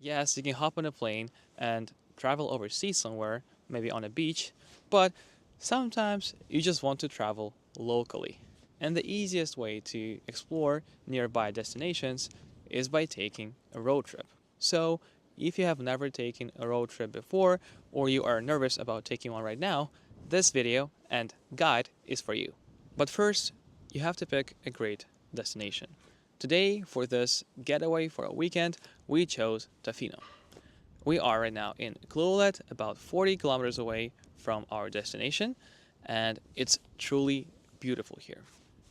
Yes, you can hop on a plane and travel overseas somewhere, maybe on a beach, but sometimes you just want to travel locally. And the easiest way to explore nearby destinations is by taking a road trip. So, if you have never taken a road trip before or you are nervous about taking one right now, this video and guide is for you. But first, you have to pick a great destination. Today, for this getaway for a weekend, we chose Tofino. We are right now in Clolet, about 40 kilometers away from our destination, and it's truly beautiful here.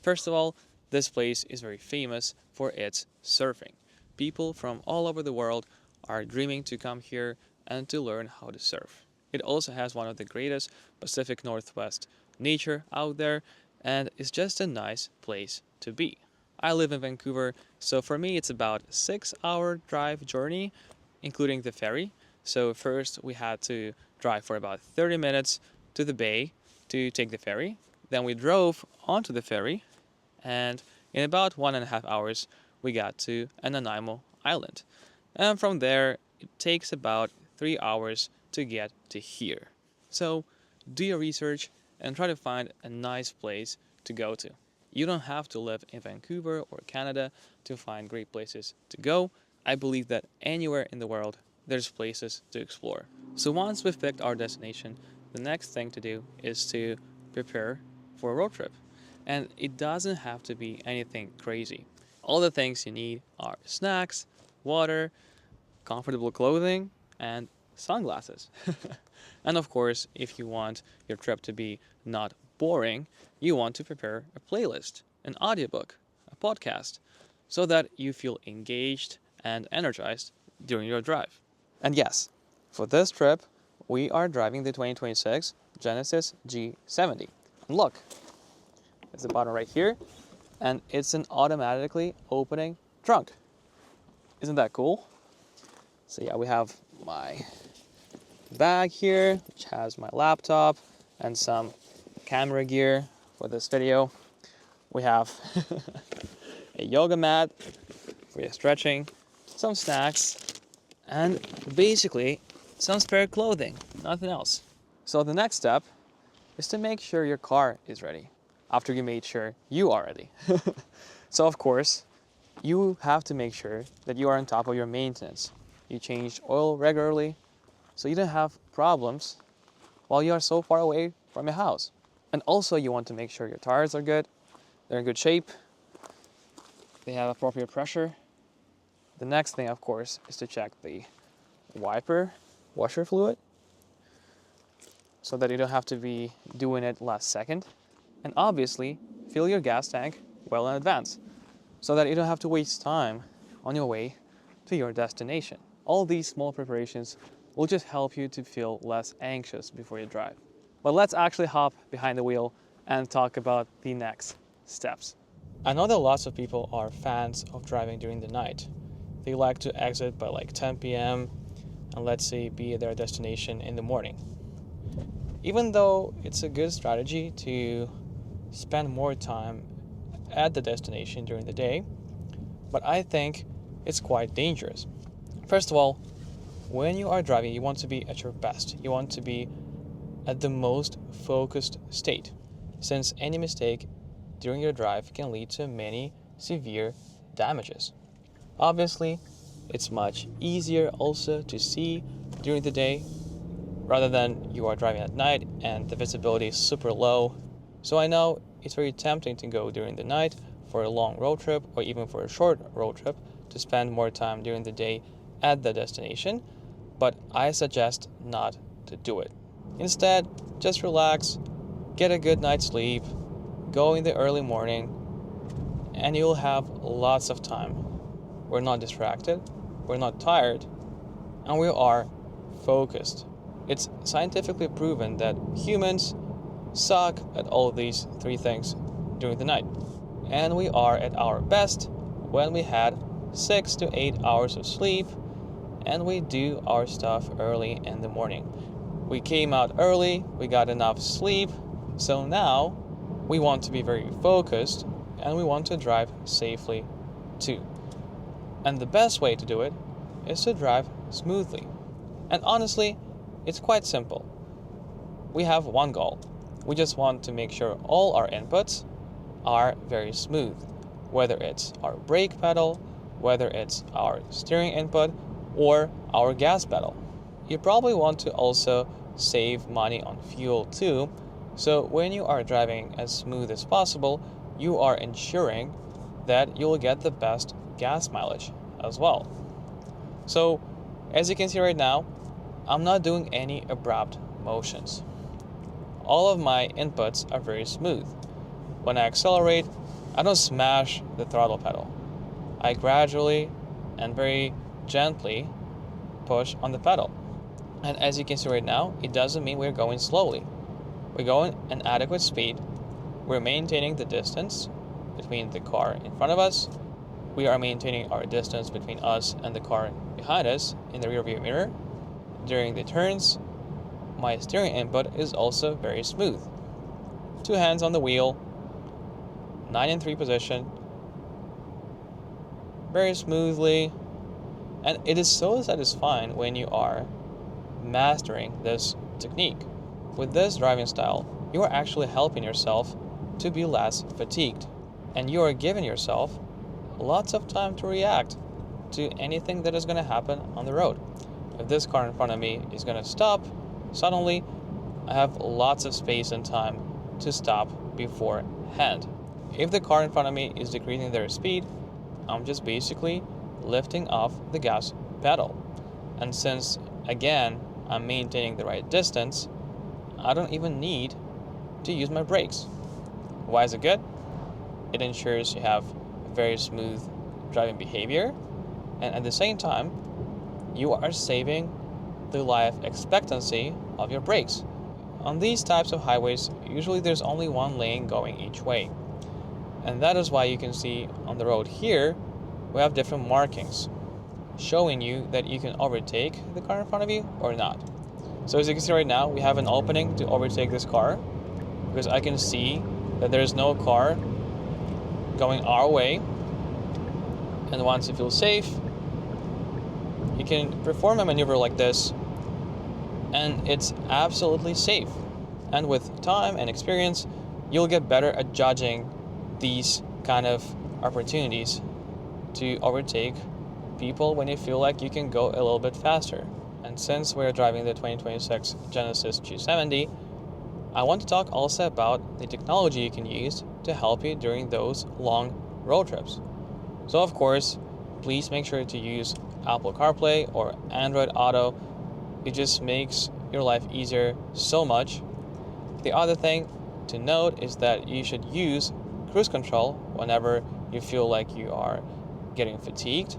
First of all, this place is very famous for its surfing. People from all over the world are dreaming to come here and to learn how to surf. It also has one of the greatest Pacific Northwest nature out there, and it's just a nice place to be. I live in Vancouver, so for me it's about a 6 hour drive journey, including the ferry. So first we had to drive for about 30 minutes to the bay to take the ferry. Then we drove onto the ferry, and in about 1.5 hours we got to Nanaimo Island. And from there it takes about 3 hours to get to here. So do your research and try to find a nice place to go to. You don't have to live in Vancouver or Canada to find great places to go. I believe that anywhere in the world there's places to explore. So once we've picked our destination, the next thing to do is to prepare for a road trip. And it doesn't have to be anything crazy. All the things you need are snacks, water, comfortable clothing, and sunglasses. And of course, if you want your trip to be not boring, you want to prepare a playlist, an audiobook, a podcast, so that you feel engaged and energized during your drive. And yes, for this trip, we are driving the 2026 Genesis G70. And look, it's the button right here, and it's an automatically opening trunk. Isn't that cool? So yeah, we have my bag here, which has my laptop and some camera gear for this video. We have a yoga mat for your stretching, some snacks, and basically some spare clothing, nothing else. So the next step is to make sure your car is ready after you made sure you are ready. So of course, you have to make sure that you are on top of your maintenance. You change oil regularly so you don't have problems while you are so far away from your house. And also you want to make sure your tires are good, they're in good shape, they have appropriate pressure. The next thing, of course, is to check the washer fluid so that you don't have to be doing it last second. And obviously, fill your gas tank well in advance so that you don't have to waste time on your way to your destination. All these small preparations will just help you to feel less anxious before you drive. But let's actually hop behind the wheel and talk about the next steps. I know that lots of people are fans of driving during the night. They like to exit by like 10 p.m. and let's say be at their destination in the morning. Even though it's a good strategy to spend more time at the destination during the day, but I think it's quite dangerous. First of all, when you are driving, you want to be at your best. You want to be at the most focused state, since any mistake during your drive can lead to many severe damages. Obviously, it's much easier also to see during the day rather than you are driving at night and the visibility is super low. So I know it's very tempting to go during the night for a long road trip or even for a short road trip to spend more time during the day at the destination, but I suggest not to do it. Instead, just relax, get a good night's sleep, go in the early morning, and you'll have lots of time. We're not distracted, we're not tired, and we are focused. It's scientifically proven that humans suck at all of these three things during the night. And we are at our best when we had 6 to 8 hours of sleep and we do our stuff early in the morning. We came out early, we got enough sleep, so now we want to be very focused and we want to drive safely too. And the best way to do it is to drive smoothly. And honestly, it's quite simple. We have one goal. We just want to make sure all our inputs are very smooth, whether it's our brake pedal, whether it's our steering input, or our gas pedal. You probably want to also save money on fuel too, so when you are driving as smooth as possible, you are ensuring that you'll get the best gas mileage as well. So, as you can see right now, I'm not doing any abrupt motions. All of my inputs are very smooth. When I accelerate, I don't smash the throttle pedal. I gradually and very gently push on the pedal. And as you can see right now, it doesn't mean we're going slowly. We're going an adequate speed. We're maintaining the distance between the car in front of us. We are maintaining our distance between us and the car behind us in the rearview mirror. During the turns, my steering input is also very smooth. 2 hands on the wheel, 9-3 position, very smoothly, and it is so satisfying when you are mastering this technique. With this driving style, you are actually helping yourself to be less fatigued, and you are giving yourself lots of time to react to anything that is going to happen on the road. If this car in front of me is going to stop suddenly, I have lots of space and time to stop beforehand. If the car in front of me is decreasing their speed, I'm just basically lifting off the gas pedal. And since, again, I'm maintaining the right distance, I don't even need to use my brakes. Why is it good? It ensures you have very smooth driving behavior, and at the same time, you are saving the life expectancy of your brakes. On these types of highways, usually there's only one lane going each way. And that is why you can see on the road here, we have different markings showing you that you can overtake the car in front of you or not. So as you can see right now, we have an opening to overtake this car because I can see that there's no car going our way. And once you feel safe, you can perform a maneuver like this, and it's absolutely safe. And with time and experience, you'll get better at judging these kind of opportunities to overtake people when you feel like you can go a little bit faster. And since we're driving the 2026 Genesis G70, I want to talk also about the technology you can use to help you during those long road trips. So of course, please make sure to use Apple CarPlay or Android Auto. It just makes your life easier so much. The other thing to note is that you should use cruise control whenever you feel like you are getting fatigued.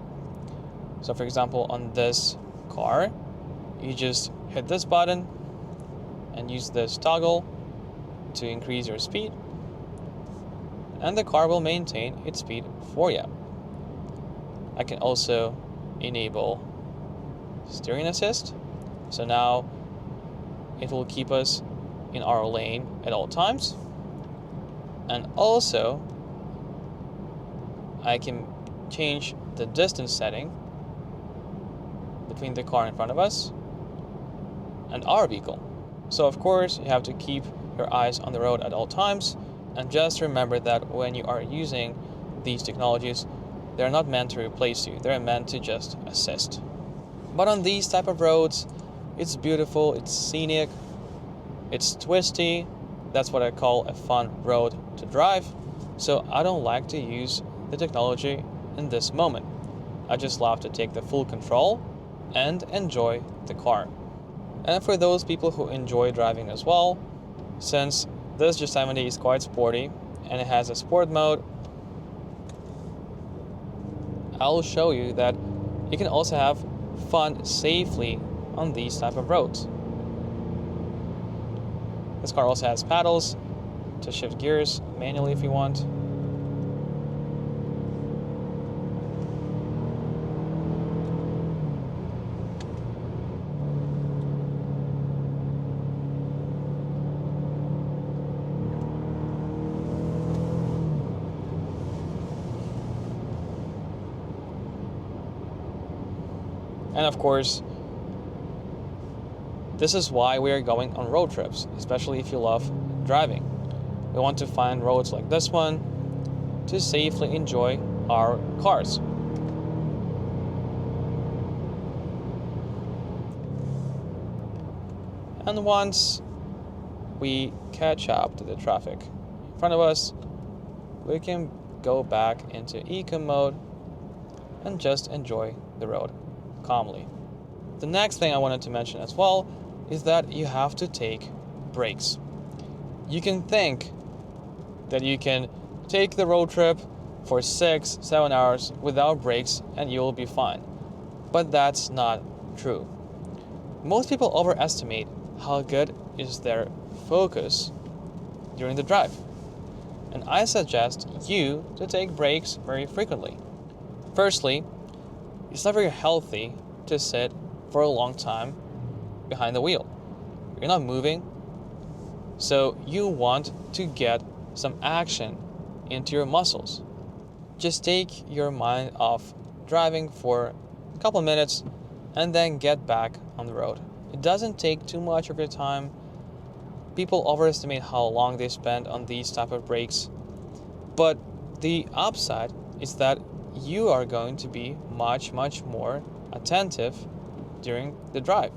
So for example, on this car, you just hit this button and use this toggle to increase your speed, and the car will maintain its speed for you. I can also enable steering assist, so now it will keep us in our lane at all times. And also I can change the distance setting between the car in front of us and our vehicle. So of course you have to keep your eyes on the road at all times, and just remember that when you are using these technologies, they're not meant to replace you, they're meant to just assist. But on these type of roads, it's beautiful, it's scenic, it's twisty. That's what I call a fun road to drive. So I don't like to use the technology in this moment. I just love to take the full control and enjoy the car. And for those people who enjoy driving as well, since this G70 is quite sporty and it has a sport mode, I'll show you that you can also have fun safely on these type of roads. This car also has paddles to shift gears manually if you want. And of course, this is why we are going on road trips, especially if you love driving. We want to find roads like this one to safely enjoy our cars. And once we catch up to the traffic in front of us, we can go back into eco mode and just enjoy the road calmly. The next thing I wanted to mention as well is that you have to take breaks. You can think that you can take the road trip for 6-7 hours without breaks and you'll be fine. But that's not true. Most people overestimate how good is their focus during the drive. And I suggest you to take breaks very frequently. Firstly, it's not very healthy to sit for a long time behind the wheel. You're not moving, so you want to get some action into your muscles. Just take your mind off driving for a couple of minutes and then get back on the road. It doesn't take too much of your time. People overestimate how long they spend on these type of breaks, but the upside is that you are going to be much more attentive during the drive.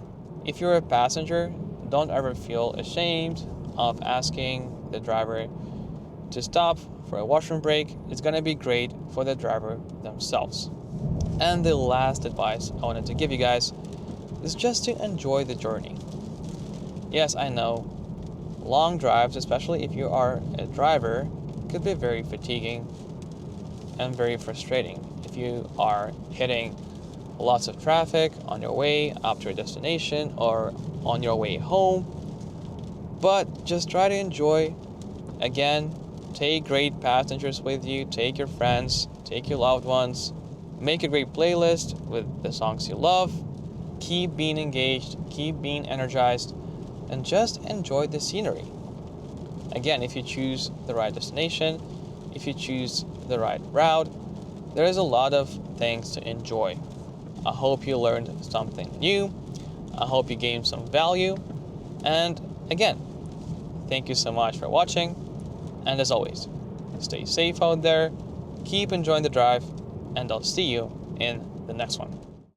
If you're a passenger, don't ever feel ashamed of asking the driver to stop for a washroom break. It's going to be great for the driver themselves. And the last advice I wanted to give you guys is just to enjoy the journey. Yes, I know, long drives, especially if you are a driver, could be very fatiguing and very frustrating if you are hitting lots of traffic on your way up to your destination or on your way home. But just try to enjoy. Again, take great passengers with you, take your friends, take your loved ones, make a great playlist with the songs you love, keep being engaged, keep being energized, and just enjoy the scenery. Again, if you choose the right destination, if you choose the right route, there is a lot of things to enjoy. I hope you learned something new. I hope you gained some value. And again, thank you so much for watching. And as always, stay safe out there, keep enjoying the drive, and I'll see you in the next one.